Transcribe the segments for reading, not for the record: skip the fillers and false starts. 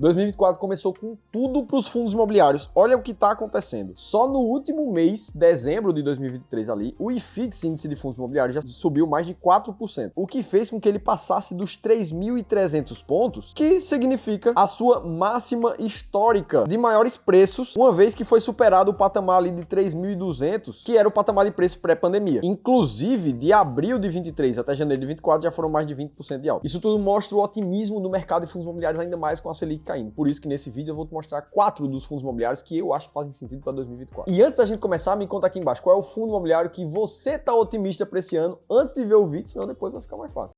2024 começou com tudo para os fundos imobiliários. Olha o que está acontecendo. Só no último mês, dezembro de 2023 ali, o IFIX, índice de fundos imobiliários, já subiu mais de 4%, o que fez com que ele passasse dos 3.300 pontos, que significa a sua máxima histórica de maiores preços, uma vez que foi superado o patamar ali de 3.200, que era o patamar de preço pré-pandemia. Inclusive, de abril de 23 até janeiro de 24 já foram mais de 20% de alta. Isso tudo mostra o otimismo do mercado de fundos imobiliários, ainda mais com a Selic caindo. Por isso que nesse vídeo eu vou te mostrar 4 dos fundos imobiliários que eu acho que fazem sentido para 2024. E antes da gente começar, me conta aqui embaixo qual é o fundo imobiliário que você tá otimista para esse ano antes de ver o vídeo, senão depois vai ficar mais fácil.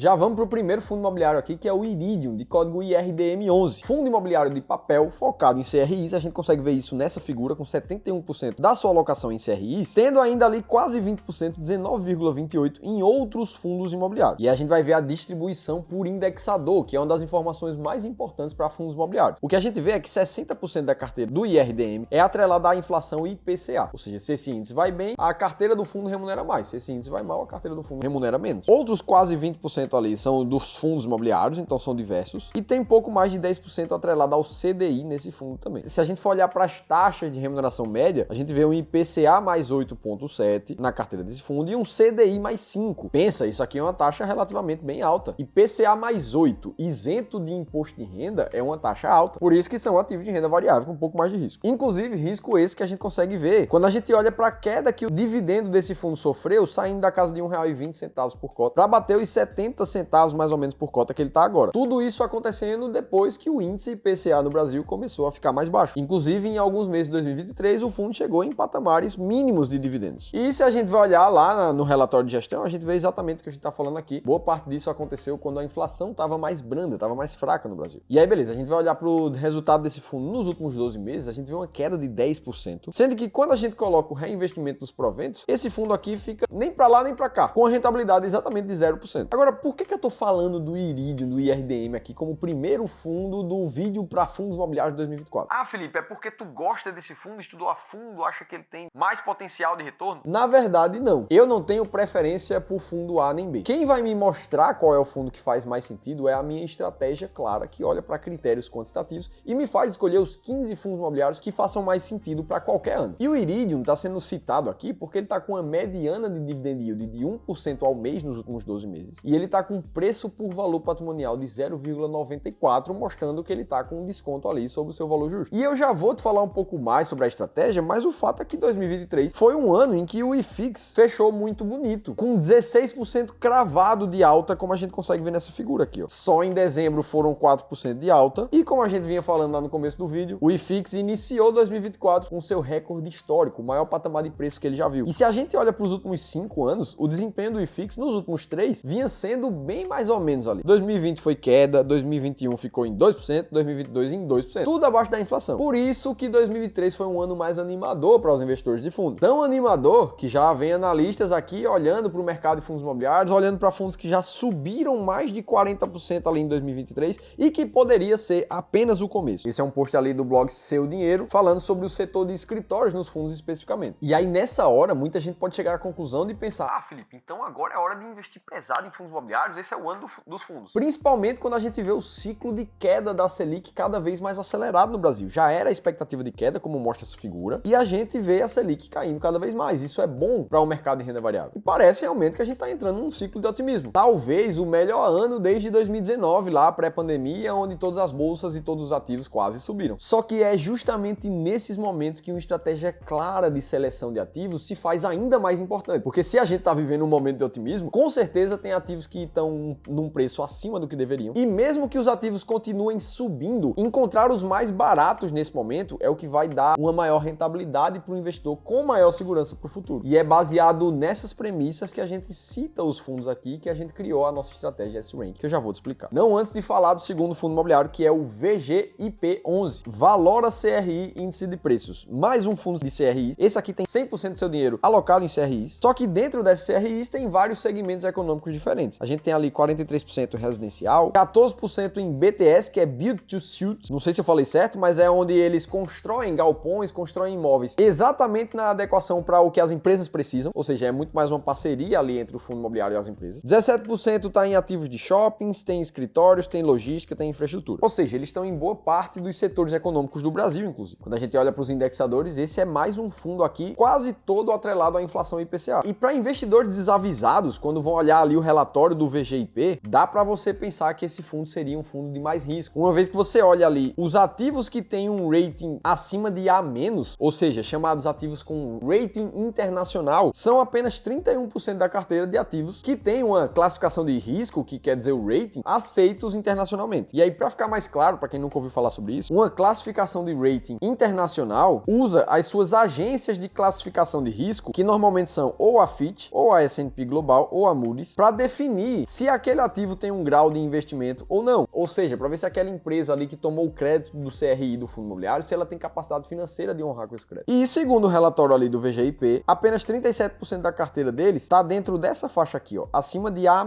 Já vamos para o primeiro fundo imobiliário aqui, que é o Iridium, de código IRDM11. Fundo imobiliário de papel focado em CRIs, a gente consegue ver isso nessa figura, com 71% da sua alocação em CRIs, tendo ainda ali quase 20%, 19,28% em outros fundos imobiliários. E a gente vai ver a distribuição por indexador, que é uma das informações mais importantes para fundos imobiliários. O que a gente vê é que 60% da carteira do IRDM é atrelada à inflação IPCA, ou seja, se esse índice vai bem, a carteira do fundo remunera mais, se esse índice vai mal, a carteira do fundo remunera menos. Outros quase 20% ali são dos fundos imobiliários, então são diversos, e tem pouco mais de 10% atrelado ao CDI nesse fundo também. Se a gente for olhar para as taxas de remuneração média, a gente vê um IPCA mais 8,7 na carteira desse fundo e um CDI mais 5. Pensa, isso aqui é uma taxa relativamente bem alta. IPCA mais 8, isento de imposto de renda, é uma taxa alta. Por isso que são ativos de renda variável com um pouco mais de risco. Inclusive, risco esse que a gente consegue ver quando a gente olha para a queda que o dividendo desse fundo sofreu, saindo da casa de R$1,20 por cota, para bater os 70 centavos mais ou menos por cota que ele está agora. Tudo isso acontecendo depois que o índice IPCA no Brasil começou a ficar mais baixo. Inclusive, em alguns meses de 2023, o fundo chegou em patamares mínimos de dividendos. E se a gente vai olhar lá no relatório de gestão, a gente vê exatamente o que a gente está falando aqui. Boa parte disso aconteceu quando a inflação estava mais branda, estava mais fraca no Brasil. E aí, beleza, a gente vai olhar para o resultado desse fundo nos últimos 12 meses, a gente vê uma queda de 10%, sendo que quando a gente coloca o reinvestimento dos proventos, esse fundo aqui fica nem para lá nem para cá, com a rentabilidade exatamente de 0%. Agora, por que eu tô falando do Iridium, do IRDM aqui, como o primeiro fundo do vídeo para fundos imobiliários de 2024? Ah, Felipe, é porque tu gosta desse fundo, estudou a fundo, acha que ele tem mais potencial de retorno? Na verdade, não. Eu não tenho preferência por fundo A nem B. Quem vai me mostrar qual é o fundo que faz mais sentido é a minha estratégia clara, que olha para critérios quantitativos e me faz escolher os 15 fundos imobiliários que façam mais sentido para qualquer ano. E o Iridium está sendo citado aqui porque ele está com uma mediana de dividend yield de 1% ao mês nos últimos 12 meses. E ele está com preço por valor patrimonial de 0,94, mostrando que ele está com um desconto ali sobre o seu valor justo. E eu já vou te falar um pouco mais sobre a estratégia, mas o fato é que 2023 foi um ano em que o IFIX fechou muito bonito, com 16% cravado de alta, como a gente consegue ver nessa figura aqui, ó. Só em dezembro foram 4% de alta, e como a gente vinha falando lá no começo do vídeo, o IFIX iniciou 2024 com seu recorde histórico, o maior patamar de preço que ele já viu. E se a gente olha para os últimos 5 anos, o desempenho do IFIX nos últimos 3 vinha sendo bem mais ou menos ali. 2020 foi queda, 2021 ficou em 2%, 2022 em 2%. Tudo abaixo da inflação. Por isso que 2023 foi um ano mais animador para os investidores de fundo. Tão animador que já vem analistas aqui olhando para o mercado de fundos imobiliários, olhando para fundos que já subiram mais de 40% ali em 2023 e que poderia ser apenas o começo. Esse é um post ali do blog Seu Dinheiro, falando sobre o setor de escritórios nos fundos especificamente. E aí nessa hora, muita gente pode chegar à conclusão de pensar: Ah, Felipe, então agora é hora de investir pesado em fundos imobiliários, esse é o ano dos fundos. Principalmente quando a gente vê o ciclo de queda da Selic cada vez mais acelerado no Brasil. Já era a expectativa de queda, como mostra essa figura, e a gente vê a Selic caindo cada vez mais. Isso é bom para o mercado de renda variável. E parece realmente que a gente está entrando num ciclo de otimismo. Talvez o melhor ano desde 2019, lá pré-pandemia, onde todas as bolsas e todos os ativos quase subiram. Só que é justamente nesses momentos que uma estratégia clara de seleção de ativos se faz ainda mais importante. Porque se a gente está vivendo um momento de otimismo, com certeza tem ativos que estão num preço acima do que deveriam. E mesmo que os ativos continuem subindo, encontrar os mais baratos nesse momento é o que vai dar uma maior rentabilidade para o investidor com maior segurança para o futuro. E é baseado nessas premissas que a gente cita os fundos aqui, que a gente criou a nossa estratégia S-Rank, que eu já vou te explicar. Não antes de falar do segundo fundo imobiliário, que é o VGIP11, Valora CRI Índice de Preços. Mais um fundo de CRIs. Esse aqui tem 100% do seu dinheiro alocado em CRIs, só que dentro desses CRIs tem vários segmentos econômicos diferentes. A gente gente tem ali 43% residencial, 14% em BTS, que é Build to Suit, não sei se eu falei certo, mas é onde eles constroem galpões, constroem imóveis exatamente na adequação para o que as empresas precisam, ou seja, é muito mais uma parceria ali entre o fundo imobiliário e as empresas. 17% está em ativos de shoppings, tem escritórios, tem logística, tem infraestrutura. Ou seja, eles estão em boa parte dos setores econômicos do Brasil, inclusive. Quando a gente olha para os indexadores, esse é mais um fundo aqui quase todo atrelado à inflação IPCA. E para investidores desavisados, quando vão olhar ali o relatório do VGIP, dá para você pensar que esse fundo seria um fundo de mais risco. Uma vez que você olha ali os ativos que têm um rating acima de A-, ou seja, chamados ativos com rating internacional, são apenas 31% da carteira de ativos que tem uma classificação de risco, que quer dizer o rating, aceitos internacionalmente. E aí, para ficar mais claro, para quem nunca ouviu falar sobre isso, uma classificação de rating internacional usa as suas agências de classificação de risco, que normalmente são ou a Fitch, ou a S&P Global, ou a Moody's, para definir se aquele ativo tem um grau de investimento ou não. Ou seja, para ver se aquela empresa ali que tomou o crédito do CRI do fundo imobiliário, se ela tem capacidade financeira de honrar com esse crédito. E segundo o relatório ali do VGIP, apenas 37% da carteira deles está dentro dessa faixa aqui, ó, acima de A-.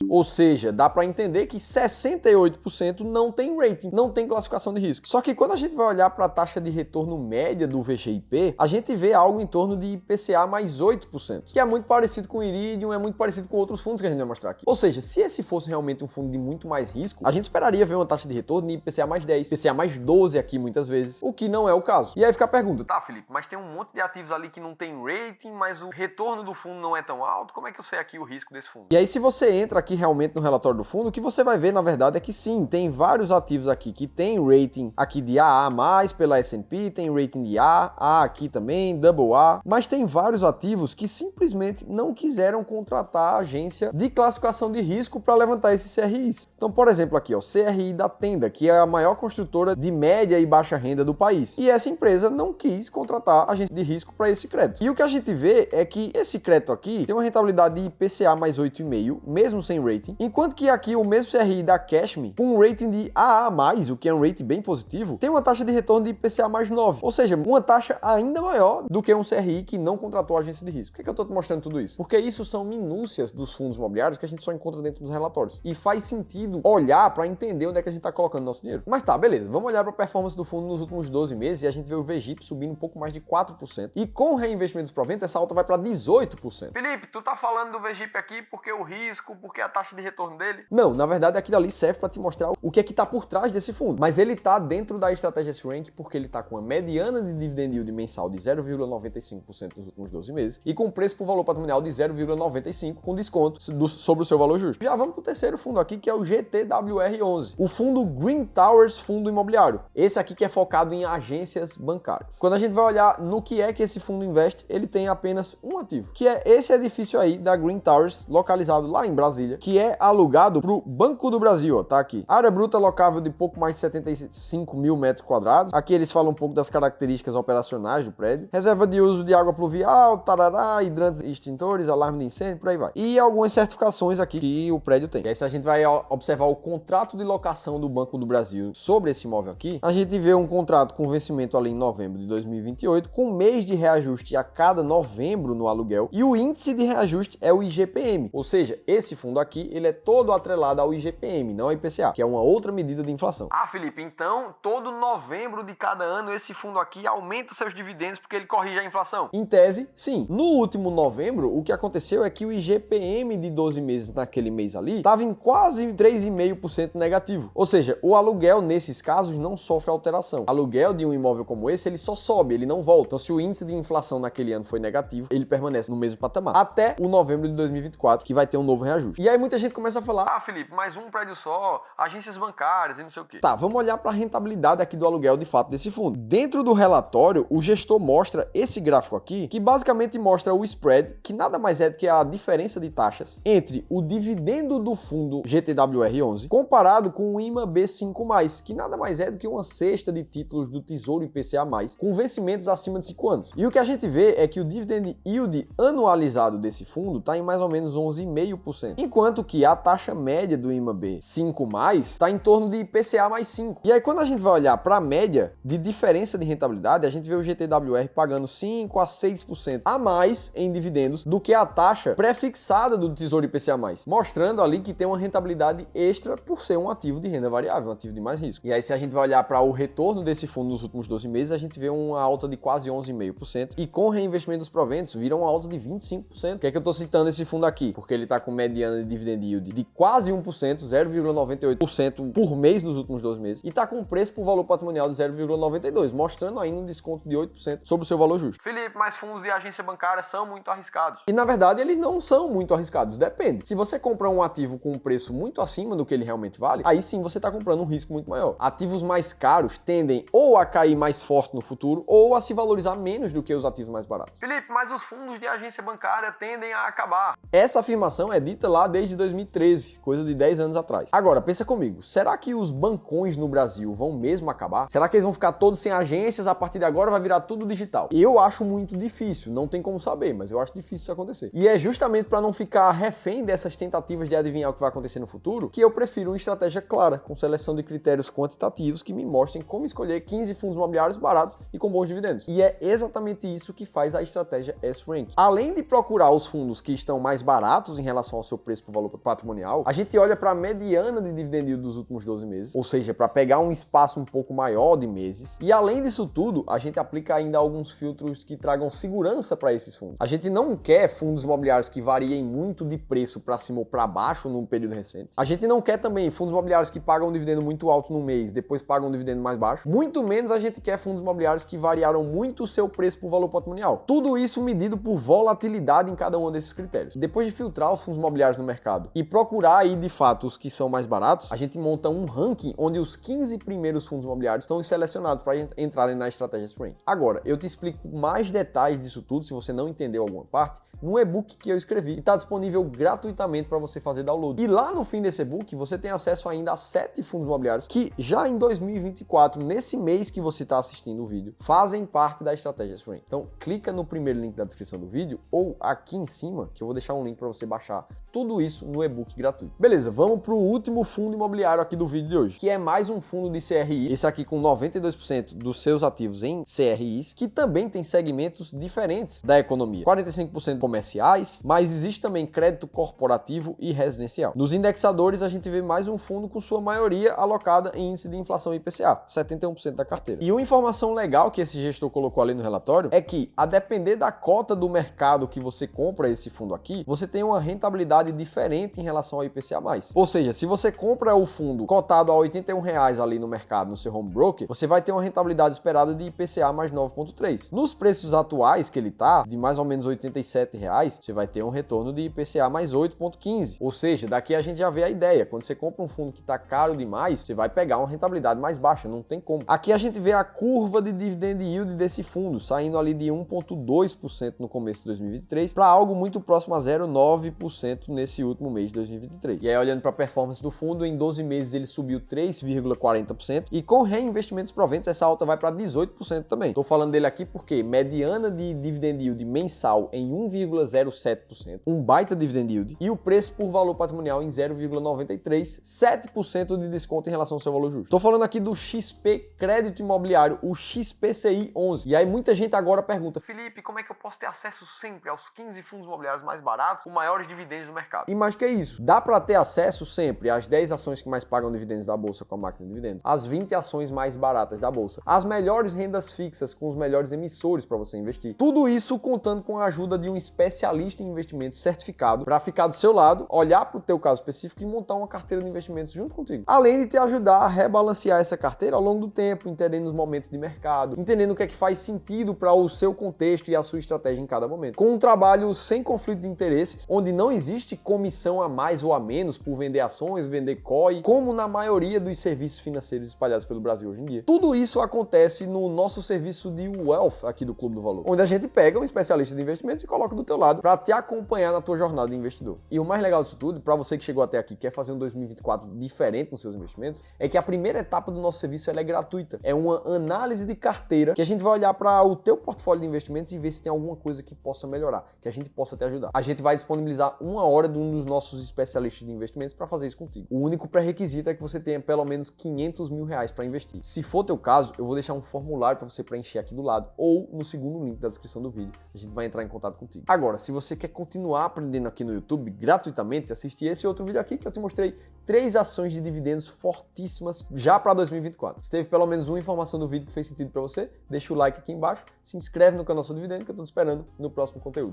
Ou seja, dá para entender que 68% não tem rating, não tem classificação de risco. Só que quando a gente vai olhar para a taxa de retorno média do VGIP, a gente vê algo em torno de IPCA mais 8%, que é muito parecido com o Iridium, é muito parecido com outros fundos que a gente vai mostrar aqui. Ou seja, se esse fosse realmente um fundo de muito mais risco, a gente esperaria ver uma taxa de retorno de IPCA mais 10, IPCA mais 12 aqui muitas vezes, o que não é o caso. E aí fica a pergunta: Tá, Felipe, mas tem um monte de ativos ali que não tem rating, mas o retorno do fundo não é tão alto. Como é que eu sei aqui o risco desse fundo? E aí, se você entra aqui realmente no relatório do fundo, o que você vai ver, na verdade, é que sim, tem vários ativos aqui que tem rating aqui de AA+, pela S&P, tem rating de A aqui também, AA, mas tem vários ativos que simplesmente não quiseram contratar a agência de classificação de risco para levantar esses CRIs. Então, por exemplo, aqui, ó, CRI da Tenda, que é a maior construtora de média e baixa renda do país. E essa empresa não quis contratar a agência de risco para esse crédito. E o que a gente vê é que esse crédito aqui tem uma rentabilidade de IPCA mais 8,5, mesmo sem rating, enquanto que aqui o mesmo CRI da Cashme, com um rating de AA+, o que é um rating bem positivo, tem uma taxa de retorno de IPCA mais 9, ou seja, uma taxa ainda maior do que um CRI que não contratou a agência de risco. Por que eu estou te mostrando tudo isso? Porque isso são minúcias dos fundos imobiliários que a gente só encontra dentro dos relatórios. E faz sentido olhar para entender onde é que a gente está colocando nosso dinheiro. Mas tá, beleza, vamos olhar para a performance do fundo nos últimos 12 meses e a gente vê o VGIP subindo um pouco mais de 4%. E com o reinvestimento dos proventos, essa alta vai para 18%. Felipe, tu tá falando do VGIP aqui porque o risco, porque a taxa de retorno dele? Não, na verdade aquilo ali serve para te mostrar o que é que tá por trás desse fundo. Mas ele tá dentro da estratégia S-Rank porque ele tá com a mediana de dividend yield mensal de 0,95% nos últimos 12 meses e com preço por valor patrimonial de 0,95 com desconto sobre o seu valor justo. Já vamos pro terceiro fundo aqui, que é o GTWR11, o fundo Green Towers Fundo Imobiliário. Esse aqui que é focado em agências bancárias. Quando a gente vai olhar no que é que esse fundo investe, ele tem apenas um ativo, que é esse edifício aí da Green Towers, localizado lá em Brasília, que é alugado pro Banco do Brasil, ó, tá aqui. Área bruta locável de pouco mais de 75 mil metros quadrados. Aqui eles falam um pouco das características operacionais do prédio. Reserva de uso de água pluvial, tarará, hidrantes extintores, alarme de incêndio, por aí vai. E algumas certificações aqui que o prédio tem. E aí, se a gente vai observar o contrato de locação do Banco do Brasil sobre esse imóvel aqui, a gente vê um contrato com vencimento ali em novembro de 2028, com mês de reajuste a cada novembro no aluguel, e o índice de reajuste é o IGPM. Ou seja, esse fundo aqui, ele é todo atrelado ao IGPM, não ao IPCA, que é uma outra medida de inflação. Ah, Felipe, então todo novembro de cada ano esse fundo aqui aumenta seus dividendos porque ele corrige a inflação? Em tese, sim. No último novembro, o que aconteceu é que o IGPM de 12 meses naquele mês ali estava em quase 3,5% negativo. Ou seja, o aluguel nesses casos não sofre alteração. Aluguel de um imóvel como esse, ele só sobe, ele não volta. Então, se o índice de inflação naquele ano foi negativo, ele permanece no mesmo patamar. Até o novembro de 2024, que vai ter um novo reajuste. E aí muita gente começa a falar: ah, Felipe, mais um prédio só, agências bancárias e não sei o quê. Tá, vamos olhar para a rentabilidade aqui do aluguel de fato desse fundo. Dentro do relatório, o gestor mostra esse gráfico aqui, que basicamente mostra o spread, que nada mais é do que a diferença de taxas entre o dividendo do fundo GTWR11 comparado com o IMA B5+, que nada mais é do que uma cesta de títulos do Tesouro IPCA+, com vencimentos acima de 5 anos. E o que a gente vê é que o dividend yield anualizado desse fundo está em mais ou menos 11,5%, enquanto que a taxa média do IMA B5+ está em torno de IPCA mais 5. E aí quando a gente vai olhar para a média de diferença de rentabilidade, a gente vê o GTWR pagando 5 a 6% a mais em dividendos do que a taxa pré-fixada do Tesouro IPCA+, mais, mostrando ali que tem uma rentabilidade extra por ser um ativo de renda variável, um ativo de mais risco. E aí, se a gente vai olhar para o retorno desse fundo nos últimos 12 meses, a gente vê uma alta de quase 11,5% e com reinvestimento dos proventos vira uma alta de 25%. Por que é que eu estou citando esse fundo aqui? Porque ele está com mediana de dividend yield de quase 1%, 0,98% por mês nos últimos 12 meses, e está com preço por valor patrimonial de 0,92%, mostrando ainda um desconto de 8% sobre o seu valor justo. Felipe, mas fundos de agência bancária são muito arriscados. E na verdade eles não são muito arriscados, depende. Se você compra um ativo com um preço muito acima do que ele realmente vale, aí sim você está comprando um risco muito maior. Ativos mais caros tendem ou a cair mais forte no futuro ou a se valorizar menos do que os ativos mais baratos. Felipe, mas os fundos de agência bancária tendem a acabar. Essa afirmação é dita lá desde 2013, coisa de 10 anos atrás. Agora, pensa comigo, será que os bancões no Brasil vão mesmo acabar? Será que eles vão ficar todos sem agências, a partir de agora vai virar tudo digital? Eu acho muito difícil, não tem como saber, mas eu acho difícil isso acontecer. E é justamente para não ficar refém dessas tentativas de adivinhar o que vai acontecer no futuro, que eu prefiro uma estratégia clara, com seleção de critérios quantitativos que me mostrem como escolher 15 fundos imobiliários baratos e com bons dividendos. E é exatamente isso que faz a estratégia S-Rank. Além de procurar os fundos que estão mais baratos em relação ao seu preço por valor patrimonial, a gente olha para a mediana de dividend yield dos últimos 12 meses, ou seja, para pegar um espaço um pouco maior de meses. E além disso tudo, a gente aplica ainda alguns filtros que tragam segurança para esses fundos. A gente não quer fundos imobiliários que variem muito de preço para cima ou para baixo num período recente. A gente não quer também fundos imobiliários que pagam um dividendo muito alto no mês, depois pagam um dividendo mais baixo. Muito menos a gente quer fundos imobiliários que variaram muito o seu preço por valor patrimonial. Tudo isso medido por volatilidade em cada um desses critérios. Depois de filtrar os fundos imobiliários no mercado e procurar aí de fato os que são mais baratos, a gente monta um ranking onde os 15 primeiros fundos imobiliários estão selecionados para entrarem na estratégia S-Rank. Agora, eu te explico mais detalhes disso tudo, se você não entendeu alguma parte, no e-book que eu escrevi e está disponível gratuitamente para você fazer download. E lá no fim desse e-book você tem acesso ainda a 7 fundos imobiliários que já em 2024, nesse mês que você está assistindo o vídeo, fazem parte da estratégia S-Rank. Então clica no primeiro link da descrição do vídeo ou aqui em cima que eu vou deixar um link para você baixar tudo isso no e-book gratuito. Beleza, vamos para o último fundo imobiliário aqui do vídeo de hoje, que é mais um fundo de CRI, esse aqui com 92% dos seus ativos em CRIs, que também tem segmentos diferentes da economia. 45% comerciais, mas existe também crédito corporativo e residencial. Nos indexadores, a gente vê mais um fundo com sua maioria alocada em índice de inflação IPCA, 71% da carteira. E uma informação legal que esse gestor colocou ali no relatório é que, a depender da cota do mercado que você compra esse fundo aqui, você tem uma rentabilidade diferente em relação ao IPCA+. Ou seja, se você compra o fundo cotado a R$ 81 ali no mercado, no seu home broker, você vai ter uma rentabilidade esperada de IPCA mais 9,3. Nos preços atuais que ele tá, de mais ou menos R$ 87, você vai ter um retorno de IPCA mais 8,15. Ou seja, daqui a gente já vê a ideia. Quando você compra um fundo que está caro demais, você vai pegar uma rentabilidade mais baixa, não tem como. Aqui a gente vê a curva de dividend yield desse fundo, saindo ali de 1,2% no começo de 2023 para algo muito próximo a 0,9% nesse último mês de 2023. E aí, olhando para a performance do fundo, em 12 meses ele subiu 3,40% e com reinvestimentos proventos essa alta vai para 18% também. Estou falando dele aqui porque mediana de dividend yield mensal em 1,07%, um baita dividend yield, e o preço por valor patrimonial em 0,93%, 7% de desconto em relação ao seu valor justo. Estou falando aqui do XP Crédito Imobiliário, o XPCI 11. E aí muita gente agora pergunta: Felipe, como é que eu posso ter acesso sempre aos 15 fundos imobiliários mais baratos com maiores dividendos do mercado? E mais que isso, dá para ter acesso sempre às 10 ações que mais pagam dividendos da bolsa com a máquina de dividendos, às 20 ações mais baratas da bolsa, as melhores rendas fixas com os melhores emissores para você investir. Tudo isso contando com a ajuda de um especialista em investimentos certificado para ficar do seu lado, olhar para o teu caso específico e montar uma carteira de investimentos junto contigo. Além de te ajudar a rebalancear essa carteira ao longo do tempo, entendendo os momentos de mercado, entendendo o que é que faz sentido para o seu contexto e a sua estratégia em cada momento. Com um trabalho sem conflito de interesses, onde não existe comissão a mais ou a menos por vender ações, vender COI, como na maioria dos serviços financeiros espalhados pelo Brasil hoje em dia. Tudo isso acontece no nosso serviço de Wealth aqui do Clube do Valor, onde a gente pega um especialista de investimentos e coloca do teu lado para te acompanhar na tua jornada de investidor. E o mais legal disso tudo, para você que chegou até aqui e quer fazer um 2024 diferente nos seus investimentos, é que a primeira etapa do nosso serviço ela é gratuita. É uma análise de carteira que a gente vai olhar para o teu portfólio de investimentos e ver se tem alguma coisa que possa melhorar, que a gente possa te ajudar. A gente vai disponibilizar 1 hora hora de um dos nossos especialistas de investimentos para fazer isso contigo. O único pré-requisito é que você tenha pelo menos R$500 mil para investir. Se for teu caso, eu vou deixar um formulário para você preencher aqui do lado ou no segundo link da descrição do vídeo. A gente vai entrar em contato contigo. Agora, se você quer continuar aprendendo aqui no YouTube gratuitamente, assistir esse outro vídeo aqui que eu te mostrei 3 ações de dividendos fortíssimas já para 2024. Se teve pelo menos uma informação do vídeo que fez sentido para você, deixa o like aqui embaixo, se inscreve no canal Sou Dividendo que eu estou te esperando no próximo conteúdo.